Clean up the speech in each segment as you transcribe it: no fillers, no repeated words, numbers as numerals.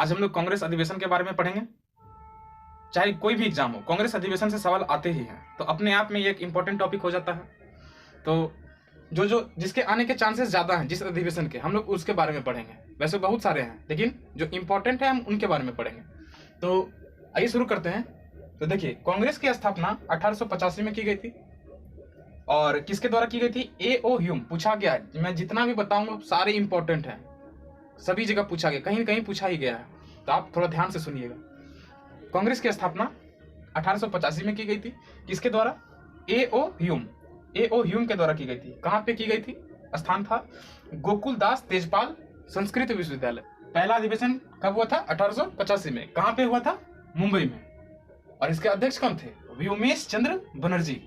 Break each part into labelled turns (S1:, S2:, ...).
S1: आज हम लोग कांग्रेस अधिवेशन के बारे में पढ़ेंगे। चाहे कोई भी एग्जाम हो, कांग्रेस अधिवेशन से सवाल आते ही हैं, तो अपने आप में ये एक इंपॉर्टेंट टॉपिक हो जाता है। तो जो जिसके आने के चांसेस ज़्यादा हैं जिस अधिवेशन के, हम लोग उसके बारे में पढ़ेंगे। वैसे बहुत सारे हैं, लेकिन जो इंपॉर्टेंट है हम उनके बारे में पढ़ेंगे। तो आइए शुरू करते हैं। तो देखिए, कांग्रेस की स्थापना 1885 में की गई थी। और किसके द्वारा की गई थी? A.O. ह्यूम। पूछा गया है, मैं जितना भी बताऊंगा सारे इंपॉर्टेंट हैं, सभी जगह पूछा गया, कहीं न कहीं पूछा ही गया है, तो आप थोड़ा ध्यान से सुनिएगा। कांग्रेस की स्थापना 1885 में की गई थी। किसके द्वारा? A.O. ह्यूम। A.O. ह्यूम के द्वारा की गई थी। कहाँ पे की गई थी? स्थान था गोकुल दास तेजपाल संस्कृत विश्वविद्यालय। पहला अधिवेशन कब हुआ था? 1885 में। कहाँ पे हुआ था? मुंबई में। और इसके अध्यक्ष कौन थे? व्योमेश चंद्र बनर्जी।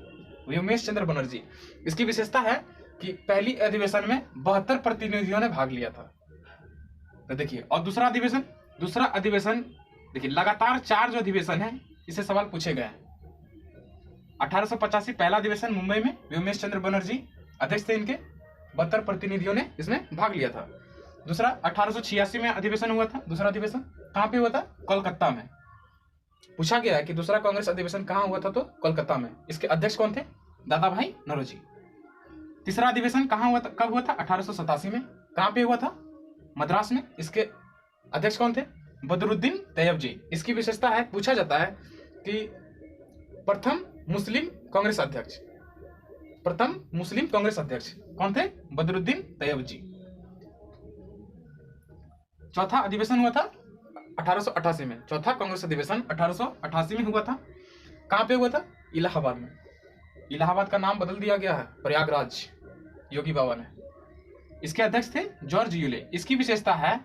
S1: व्योमेश चंद्र बनर्जी। इसकी विशेषता है कि पहली अधिवेशन में 72 प्रतिनिधियों ने भाग लिया था। तो देखिए, और दूसरा अधिवेशन देखिए, लगातार 4 जो अधिवेशन है इससे सवाल पूछे गए हैं। 1885 पहला अधिवेशन मुंबई में, व्योमेश चंद्र बनर्जी अध्यक्ष थे इनके, 72 प्रतिनिधियों ने इसमें भाग लिया था। दूसरा 1886 में अधिवेशन हुआ था। दूसरा अधिवेशन कहाँ पे हुआ था? कोलकाता में। पूछा गया है कि दूसरा कांग्रेस अधिवेशन कहाँ हुआ था? तो कोलकाता में। इसके अध्यक्ष कौन थे? दादा भाई नौरोजी। तीसरा अधिवेशन कहाँ हुआ था? कब हुआ था? 1887 में। कहाँ पे हुआ था? मद्रास में। इसके अध्यक्ष कौन थे? बदरुद्दीन तैयब जी। इसकी विशेषता है, पूछा जाता है कि प्रथम मुस्लिम कांग्रेस अध्यक्ष कौन थे? बदरुद्दीन तैयब जी। चौथा अधिवेशन हुआ था 1888 में। चौथा कांग्रेस अधिवेशन 1888 में हुआ था। कहाँ पे हुआ था? इलाहाबाद में। इलाहाबाद का नाम बदल दिया गया है प्रयागराज, योगी बाबा ने। इसके अध्यक्ष थे जॉर्ज यूले। इसकी विशेषता है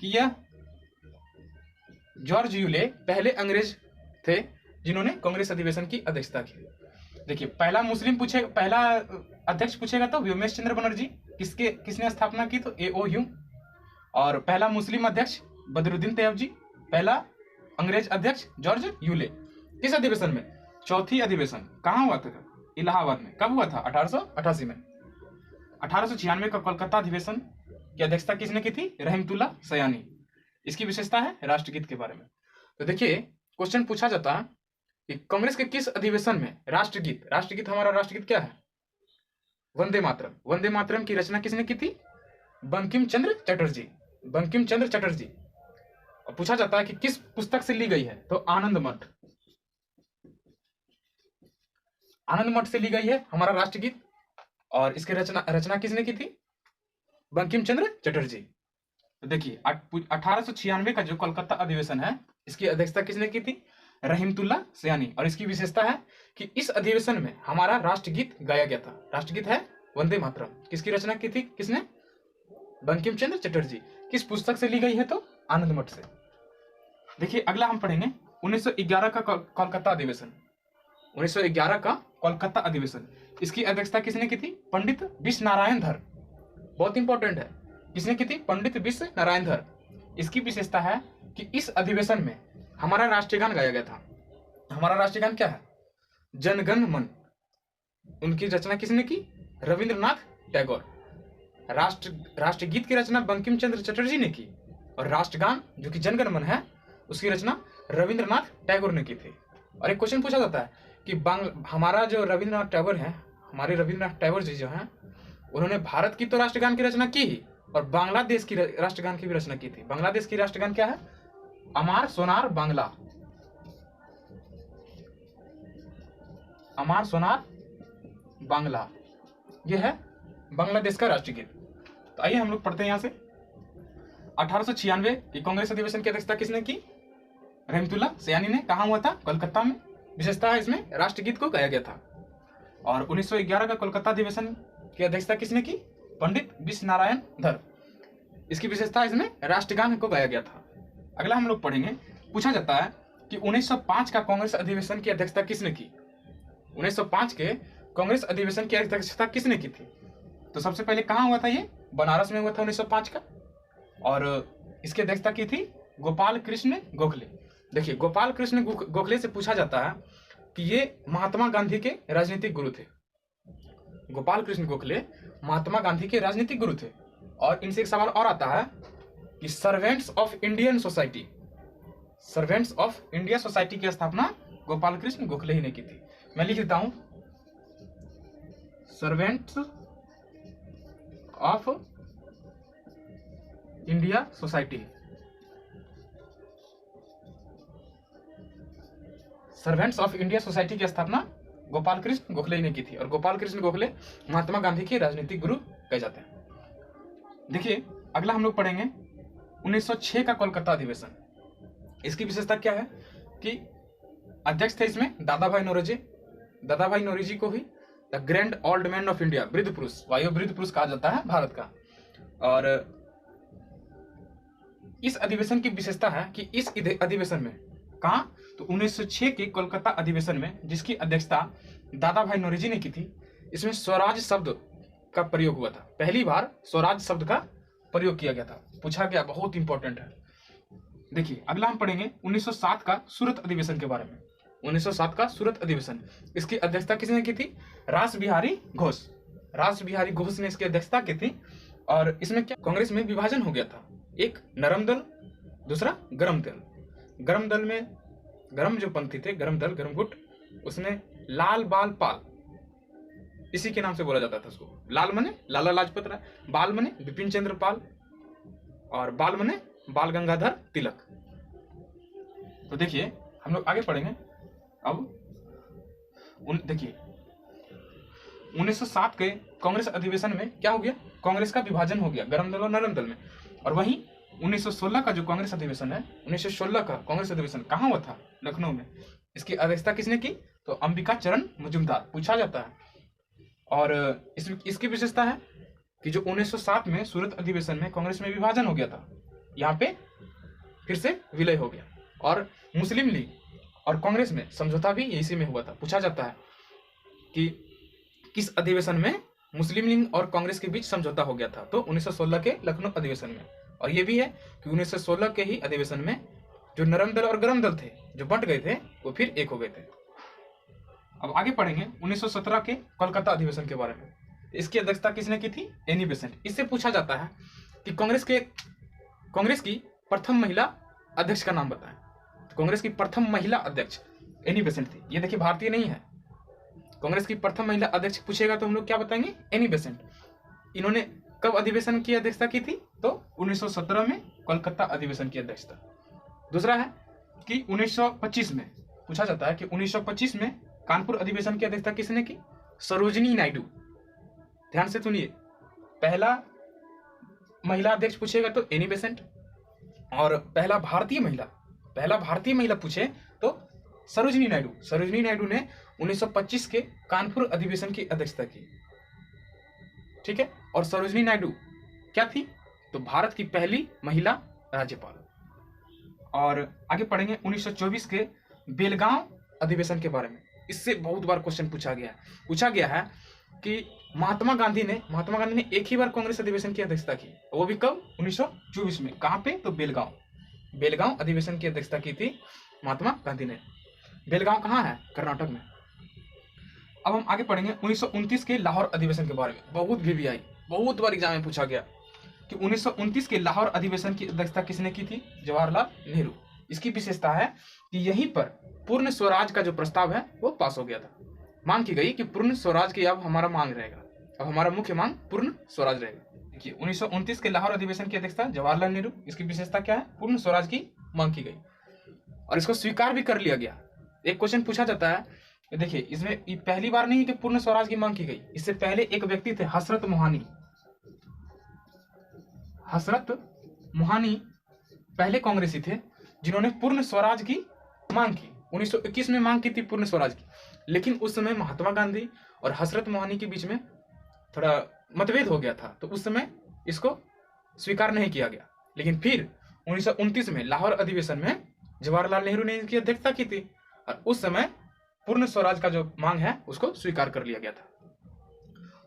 S1: कि यह जॉर्ज यूले पहले अंग्रेज थे जिन्होंने कांग्रेस अधिवेशन की अध्यक्षता की। देखिए, पहला अध्यक्ष पूछेगा तो व्योमेश चंद्र बनर्जी। किसने स्थापना की? तो A.O. ह्यूम। और पहला मुस्लिम अध्यक्ष बदरुद्दीन तैयब जी। पहला अंग्रेज अध्यक्ष जॉर्ज यूले। किस अधिवेशन में? चौथी अधिवेशन। कहाँ हुआ था? इलाहाबाद में। कब हुआ था? 1888 में। 1896 का कोलकाता अधिवेशन की अध्यक्षता किसने की थी? रहमतुल्लाह सयानी। इसकी विशेषता है राष्ट्रगीत के बारे में। तो देखिए, क्वेश्चन पूछा जाता है कि कांग्रेस के किस अधिवेशन में राष्ट्रगीत हमारा राष्ट्रगीत क्या है? वंदे मातरम। वंदे मातरम की रचना किसने की थी? बंकिम चंद्र चटर्जी। और पूछा जाता है कि किस पुस्तक से ली गई है? तो आनंद मठ से ली गई है हमारा राष्ट्रगीत। और इसकी रचना किसने की थी? बंकिम चंद्र चटर्जी। तो देखिए, 1896 का जो कोलकाता अधिवेशन है, इसकी अध्यक्षता किसने की थी? रहमतुल्लाह सयानी। और इसकी विशेषता है कि इस अधिवेशन में हमारा राष्ट्रगीत गाया गया था। राष्ट्रगीत है वंदे मातरम। किसकी रचना की थी? किसने? बंकिम चंद्र चटर्जी। किस पुस्तक से ली गई है? तो आनंद मठ से। देखिए, अगला हम पढ़ेंगे 1911 का कोलकाता अधिवेशन। 1911 का कोलकाता अधिवेशन, इसकी अध्यक्षता किसने की थी? पंडित विश्व नारायण धर। बहुत इंपॉर्टेंट है। किसने की थी? पंडित विश्व नारायण धर। इसकी विशेषता है कि इस अधिवेशन में हमारा राष्ट्रीय गान गाया गया था। हमारा राष्ट्रीय गान क्या है? जनगण मन। उनकी रचना किसने की? रविंद्रनाथ टैगोर। राष्ट्रगीत की रचना बंकिम चंद्र चटर्जी ने की। और राष्ट्रगान जो कि जनगण मन है, उसकी रचना रविंद्रनाथ टैगोर ने की थी। और एक क्वेश्चन पूछा जाता है कि हमारा जो रविंद्रनाथ टैगोर है, हमारे रविंद्रनाथ टैगोर जी जो हैं, उन्होंने भारत की तो राष्ट्रगान की रचना की ही, और बांग्लादेश की राष्ट्रगान की भी रचना की थी। बांग्लादेश की राष्ट्रगान क्या है? अमार सोनार बांग्ला। अमार सोनार बांग्ला, यह है बांग्लादेश का राष्ट्रगीत। तो आइए हम लोग पढ़ते हैं यहाँ से। 1896 की कांग्रेस अधिवेशन की अध्यक्षता किसने की? रहमतुल्लाह सयानी ने। कहाँ हुआ था? कोलकाता में। विशेषता है इसमें राष्ट्रगीत को गाया गया था। और 1911 का कोलकाता अधिवेशन की अध्यक्षता किसने की? पंडित विश्व नारायण धर। इसकी विशेषता इसमें राष्ट्रगान को गाया गया था। अगला हम लोग पढ़ेंगे। पूछा जाता है कि 1905 का कांग्रेस अधिवेशन की अध्यक्षता किसने की? 1905 के कांग्रेस अधिवेशन की अध्यक्षता किसने की थी? तो सबसे पहले कहाँ हुआ था? ये बनारस में हुआ था 1905 का। और इसकी अध्यक्षता की थी गोपाल कृष्ण गोखले। देखिए, गोपाल कृष्ण गोखले से पूछा जाता है कि ये महात्मा गांधी के राजनीतिक गुरु थे। गोपाल कृष्ण गोखले महात्मा गांधी के राजनीतिक गुरु थे। और इनसे एक सवाल और आता है कि servants of Indian society, servants of India society की स्थापना गोपाल कृष्ण गोखले ही ने की थी। मैं लिख देता हूं, servants of India society, servants of India society की स्थापना गोपाल कृष्ण गोखले ने की थी। और गोपाल कृष्ण गोखले महात्मा गांधी के राजनीतिक गुरु कहे जाते हैं। देखिए अगला हम लोग पढ़ेंगे 1906 का कोलकाता अधिवेशन। इसकी विशेषता क्या है कि अध्यक्ष थे इसमें दादा भाई नौरोजी। दादा भाई नौरोजी को ही the grand old man of India, वृद्ध पुरुष, वायु वृद्ध पुरुष कहा जाता है भारत का। और इस अधिवेशन की विशेषता है कि इस अधिवेशन में कहा तो 1906 के कोलकाता अधिवेशन में, जिसकी अध्यक्षता दादा भाई नौरोजी ने की थी, इसमें स्वराज शब्द का प्रयोग हुआ था। पहली बार स्वराज शब्द का प्रयोग किया गया था, पूछा गया, बहुत इंपॉर्टेंट है। देखिए अगला हम पढ़ेंगे 1907 का सूरत अधिवेशन के बारे में। 1907 का सूरत अधिवेशन, इसकी अध्यक्षता किसने की थी? रास बिहारी घोष। रास बिहारी घोष ने इसकी अध्यक्षता की थी। और इसमें क्या, कांग्रेस में विभाजन हो गया था, एक नरम दल, दूसरा गरम दल। गरम दल में गरम जो पंथी थे, गरम दल, गरम गुट, उसमें लाल बाल पाल, इसी के नाम से बोला जाता था उसको। लाल मने लाला लाजपत राय, बाल मने बिपिन चंद्र पाल, और बाल मने बाल गंगाधर तिलक। तो देखिए हम लोग आगे पढ़ेंगे। अब देखिए 1907 के कांग्रेस अधिवेशन में क्या हो गया, कांग्रेस का विभाजन हो गया गरम दल और नरम दल में। और वहीं 1916 का जो कांग्रेस अधिवेशन है, 1916 का कांग्रेस अधिवेशन कहाँ हुआ था? लखनऊ में। इसकी अध्यक्षता किसने की? तो अंबिका चरण मजूमदार, पूछा जाता है। और इसकी विशेषता है कि जो 1907 में सूरत अधिवेशन में कांग्रेस में विभाजन हो गया था, यहाँ पे फिर से विलय हो गया। और मुस्लिम लीग और कांग्रेस में समझौता भी इसी में हुआ था। पूछा जाता है कि किस अधिवेशन में मुस्लिम लीग और कांग्रेस के बीच समझौता हो गया था? तो 1916 के लखनऊ अधिवेशन में। और ये भी है कि 1916 के ही अधिवेशन में जो नरम दल और गरम दल थे, जो बंट गए थे, वो फिर एक हो गए थे। अब आगे पढ़ेंगे 1917 के कोलकाता अधिवेशन के बारे में। इसकी अध्यक्षता किसने की थी? Annie Besant. इससे पूछा जाता है कि कांग्रेस की प्रथम महिला अध्यक्ष का नाम बताएं। तो कांग्रेस की प्रथम महिला अध्यक्ष एनी बेसेंट थी। ये देखिए भारतीय नहीं है। कांग्रेस की प्रथम महिला अध्यक्ष पूछेगा तो हम लोग क्या बताएंगे? Annie Besant. इन्होंने कब अधिवेशन की अध्यक्षता की थी? तो 1917 में कोलकाता अधिवेशन की अध्यक्षता। दूसरा है कि 1925 में पूछा जाता है कि 1925 में कानपुर अधिवेशन की अध्यक्षता किसने की? सरोजिनी नायडू। ध्यान से सुनिए, पहला महिला अध्यक्ष पूछेगा तो एनी बेसेंट, और पहला भारतीय महिला पूछे तो सरोजिनी नायडू। सरोजिनी नायडू ने 1925 के कानपुर अधिवेशन की अध्यक्षता की। ठीक है। और सरोजिनी नायडू क्या थी? तो भारत की पहली महिला राज्यपाल। और आगे पढ़ेंगे 1924 के बेलगांव अधिवेशन के बारे में। इससे बहुत बार क्वेश्चन पूछा गया है कि महात्मा गांधी ने एक ही बार कांग्रेस अधिवेशन की अध्यक्षता की, वो भी कब? 1924 में। कहां पे? तो बेलगांव अधिवेशन की अध्यक्षता की थी महात्मा गांधी ने। बेलगांव कहाँ है? कर्नाटक में। अब हम आगे पढ़ेंगे 1929 के लाहौर अधिवेशन के बारे में। बहुत बार एग्जाम में पूछा गया कि 1929 के लाहौर अधिवेशन की अध्यक्षता किसने की थी? जवाहरलाल नेहरू। इसकी विशेषता है कि यहीं पर पूर्ण स्वराज का जो प्रस्ताव है वो पास हो गया था। मांग की गई कि पूर्ण स्वराज की अब हमारा मांग रहेगा, अब हमारा मुख्य मांग पूर्ण स्वराज रहेगा। देखिए 1929 के लाहौर अधिवेशन की अध्यक्षता जवाहरलाल नेहरू। इसकी विशेषता क्या है? पूर्ण स्वराज की मांग की गई और इसको स्वीकार भी कर लिया गया। एक क्वेश्चन पूछा जाता है, देखिए इसमें पहली बार नहीं कि पूर्ण स्वराज की मांग की गई। इससे पहले एक व्यक्ति थे हसरत मोहानी पहले कांग्रेसी थे जिन्होंने पूर्ण स्वराज की मांग की। 1921 में मांग की थी पूर्ण स्वराज की, लेकिन उस समय महात्मा गांधी और हसरत मोहानी के बीच में थोड़ा मतभेद हो गया था, तो उस समय इसको स्वीकार नहीं किया गया। लेकिन फिर 1929 में लाहौर अधिवेशन में जवाहरलाल नेहरू ने इसकी अध्यक्षता की थी और उस समय पूर्ण स्वराज का जो मांग है उसको स्वीकार कर लिया गया था।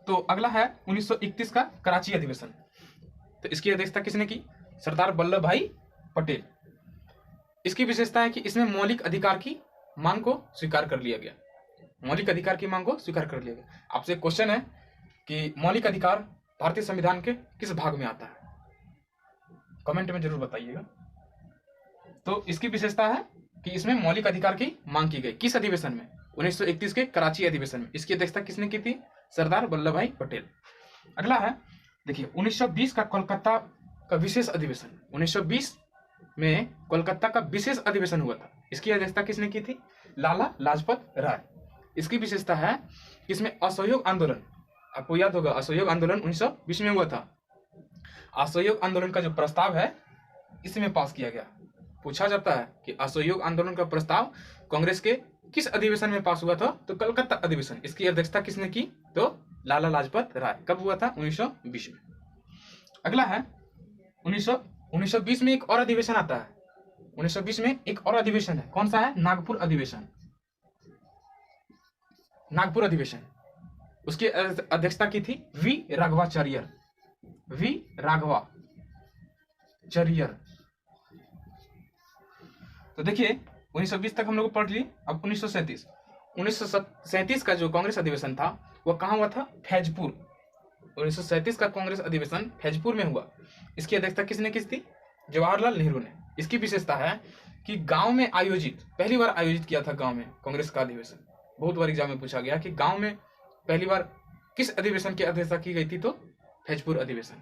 S1: तो अगला है 1931 का कराची अधिवेशन। तो इसकी अध्यक्षता किसने की? सरदार वल्लभ भाई पटेल। इसकी विशेषता है कि इसमें मौलिक अधिकार की मांग को स्वीकार कर लिया गया। आपसे क्वेश्चन है कि मौलिक अधिकार भारतीय संविधान के किस भाग में आता है? कमेंट में जरूर बताइएगा। तो इसकी विशेषता है कि इसमें मौलिक अधिकार की मांग की गई। किस अधिवेशन में? 1931 के कराची अधिवेशन में। इसकी अध्यक्षता किसने की थी? सरदार वल्लभ भाई पटेल। अगला है, देखिए 1920 का कोलकाता का विशेष अधिवेशन। 1920 में कोलकाता का विशेष अधिवेशन हुआ था। इसकी अध्यक्षता किसने की थी? लाला लाजपत राय। इसकी विशेषता है कि इसमें असहयोग आंदोलन, आपको याद होगा असहयोग आंदोलन 1920 में हुआ था। असहयोग आंदोलन का जो प्रस्ताव है इसमें पास किया गया। पूछा जाता है कि असहयोग आंदोलन का प्रस्ताव कांग्रेस के किस अधिवेशन में पास हुआ था? तो कलकत्ता अधिवेशन। इसकी अध्यक्षता किसने की? तो लाला लाजपत राय। कब हुआ था? 1920 में। अगला है 1920 में एक और अधिवेशन आता है। 1920 में एक और अधिवेशन है। कौन सा है? नागपुर अधिवेशन। नागपुर अधिवेशन, उसकी अध्यक्षता की थी वी राघवाचार्य। वी राघवाचार्य। तो देखिए 1920 तक हम लोग पढ़ लिए। अब 1937 का जो कांग्रेस अधिवेशन था वो कहाँ हुआ था? फैजपुर। 1937 का कांग्रेस अधिवेशन फैजपुर में हुआ। इसकी अध्यक्षता किसने की थी? जवाहरलाल नेहरू ने। इसकी विशेषता है कि गांव में आयोजित, पहली बार आयोजित किया था गांव में कांग्रेस का अधिवेशन। बहुत बार एग्जाम में पूछा गया कि गांव में पहली बार किस अधिवेशन की अध्यक्षता की गई थी? तो फैजपुर अधिवेशन।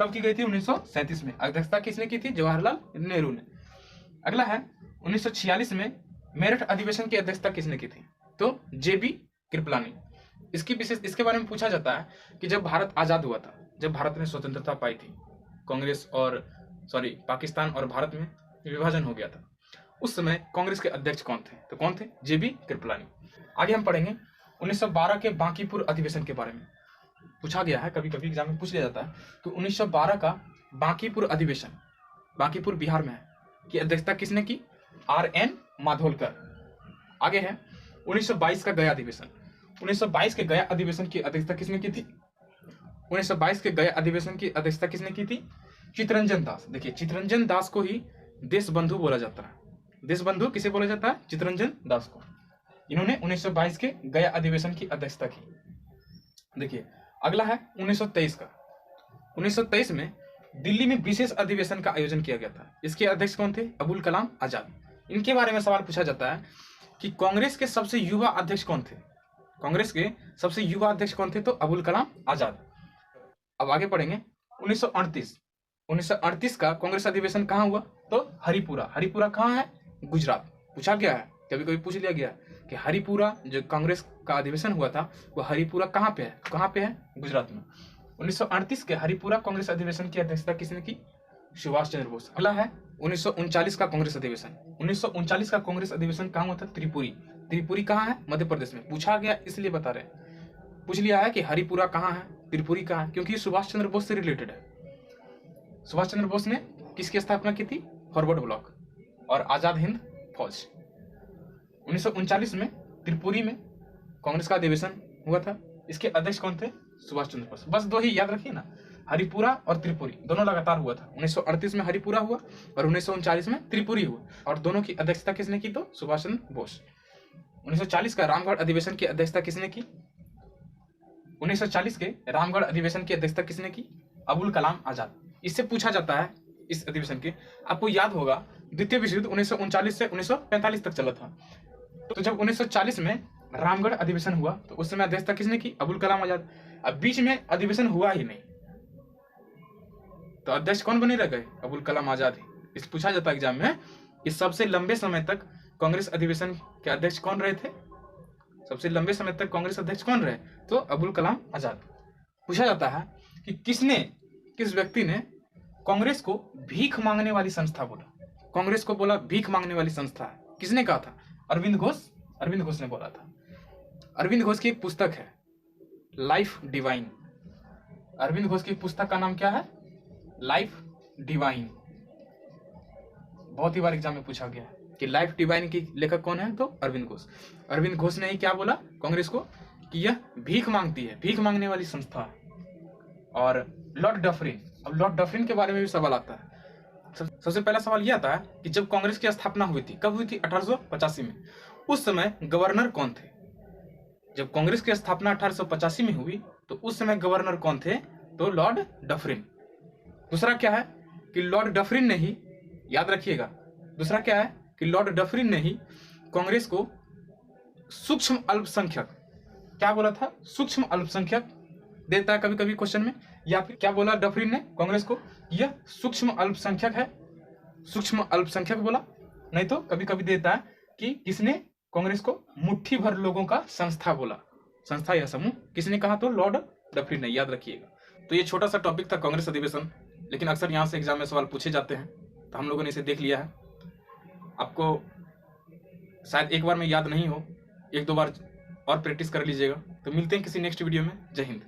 S1: कब की गई थी? 1937 में। अध्यक्षता किसने की थी? जवाहरलाल नेहरू ने। अगला है 1946 में मेरठ अधिवेशन की अध्यक्षता किसने की थी? तो जेबी कृपलानी। इसके बारे में पूछा जाता है कि जब भारत आजाद हुआ था, जब भारत ने स्वतंत्रता पाई थी, कांग्रेस और पाकिस्तान और भारत में विभाजन हो गया था, उस समय कांग्रेस के अध्यक्ष कौन थे? तो कौन थे? जेबी कृपलानी। आगे हम पढ़ेंगे 1912 के बांकीपुर अधिवेशन के बारे में। पूछा गया है, कभी कभी एग्जाम में पूछ लिया जाता है। तो 1912 का बांकीपुर अधिवेशन, बांकीपुर बिहार में है, की अध्यक्षता किसने की? RN माधोलकर। आगे है 1922 का गया अधिवेशन। 1922 के गया अधिवेशन की अध्यक्षता किसने की थी? 1922 के गया अधिवेशन की अध्यक्षता किसने की थी? चितरंजन दास। देखिए चितरंजन दास को ही देश बंधु बोला जाता है। देश बंधु किसे बोला जाता है? चितरंजन दास को। इन्होंने 1922 के गया अधिवेशन की अध्यक्षता की। देखिए अगला है 1923 का। 1923 में दिल्ली में विशेष अधिवेशन का आयोजन किया गया था। इसके अध्यक्ष कौन थे? अबुल कलाम आजाद। इनके बारे में सवाल पूछा जाता है कि कांग्रेस के सबसे युवा अध्यक्ष कौन थे? कांग्रेस के सबसे युवा अध्यक्ष कौन थे? तो अबुल कलाम आजाद। अब आगे पढ़ेंगे 1938 का कांग्रेस अधिवेशन कहाँ हुआ? तो हरिपुरा। हरिपुरा कहाँ है? गुजरात। पूछा गया है, कभी कभी पूछ लिया गया कि हरिपुरा जो कांग्रेस का अधिवेशन हुआ था वो हरिपुरा कहाँ पे है? कहाँ पे है? गुजरात में। 1938 के हरिपुरा कांग्रेस अधिवेशन की अध्यक्षता किसने की? सुभाष चंद्र बोस। अगला है 1939 का कांग्रेस अधिवेशन। 1939 का कांग्रेस अधिवेशन कहाँ हुआ था? त्रिपुरी। त्रिपुरी कहाँ है? मध्य प्रदेश में। पूछा गया इसलिए बता रहे, पूछ लिया है कि हरिपुरा कहाँ है, त्रिपुरी कहाँ है, क्योंकि सुभाष चंद्र बोस से रिलेटेड है। सुभाष चंद्र बोस ने किसकी स्थापना की थी? फॉरवर्ड ब्लॉक और आजाद हिंद फौज। 1939 में त्रिपुरी में कांग्रेस का अधिवेशन हुआ था। इसके अध्यक्ष कौन थे? सुभाष चंद्र बोस। बस दो ही याद रखिए ना, हरिपुरा और त्रिपुरी दोनों लगातार हुआ था। 1938 में हरिपुरा हुआ और 1939 में त्रिपुरी हुआ, और दोनों की अध्यक्षता किसने की? तो सुभाष चंद्र बोस। 1940 का रामगढ़ अधिवेशन की अध्यक्षता किसने की? 1940 के रामगढ़ अधिवेशन की अध्यक्षता किसने की? अबुल कलाम आजाद। इससे पूछा जाता है इस अधिवेशन के, आपको याद होगा द्वितीय विश्व युद्ध 1939 से 1945 तक चला था। तो जब 1940 में रामगढ़ अधिवेशन हुआ तो उस समय अध्यक्षता किसने की? अबुल कलाम आजाद। अब बीच में अधिवेशन हुआ ही नहीं तो अध्यक्ष कौन बने रह गए? अबुल कलाम आजाद ही। इस पूछा जाता है एग्जाम में कि सबसे लंबे समय तक कांग्रेस अधिवेशन के अध्यक्ष कौन रहे थे? सबसे लंबे समय तक कांग्रेस अध्यक्ष कौन रहे? तो अबुल कलाम आजाद। पूछा जाता है कि किस व्यक्ति ने कांग्रेस को भीख मांगने वाली संस्था बोला? कांग्रेस को बोला भीख मांगने वाली संस्था है, किसने कहा था? अरविंद घोष। अरविंद घोष ने बोला था। अरविंद घोष की एक पुस्तक है लाइफ डिवाइन। अरविंद घोष की पुस्तक का नाम क्या है? Life divine. बहुत ही बार एग्जाम में पूछा गया है कि लाइफ डिवाइन की लेखक कौन है? तो अरविंद घोष। अरविंद घोष ने ही क्या बोला कांग्रेस को? कि यह भीख मांगती है, भीख मांगने वाली संस्था है। और लॉर्ड डफरिन, अब लॉर्ड डफरिन के बारे में भी सवाल आता है। सबसे पहला सवाल यह आता है कि जब कांग्रेस की स्थापना हुई थी, कब हुई थी? 1885 में। उस समय गवर्नर कौन थे? जब कांग्रेस की स्थापना 1885 में हुई तो उस समय गवर्नर कौन थे? तो लॉर्ड डफरिन। दूसरा क्या है? कि लॉर्ड डफरिन ने ही, याद रखिएगा, दूसरा क्या है कि लॉर्ड डफरिन ने ही कांग्रेस को सूक्ष्म अल्पसंख्यक, क्या बोला था, सूक्ष्म अल्पसंख्यक देता है कभी कभी क्वेश्चन में, या फिर क्या बोला डफरिन ने कांग्रेस को, यह सूक्ष्म अल्पसंख्यक है, सूक्ष्म अल्पसंख्यक बोला। नहीं तो कभी कभी देता है कि किसने कांग्रेस को मुट्ठी भर लोगों का संस्था बोला, संस्था या समूह किसने कहा, तो लॉर्ड डफरिन ने, याद रखिएगा। तो ये छोटा सा टॉपिक था कांग्रेस अधिवेशन, लेकिन अक्सर यहाँ से एग्जाम में सवाल पूछे जाते हैं, तो हम लोगों ने इसे देख लिया है। आपको शायद एक बार में याद नहीं हो, एक दो बार और प्रैक्टिस कर लीजिएगा। तो मिलते हैं किसी नेक्स्ट वीडियो में। जय हिंद।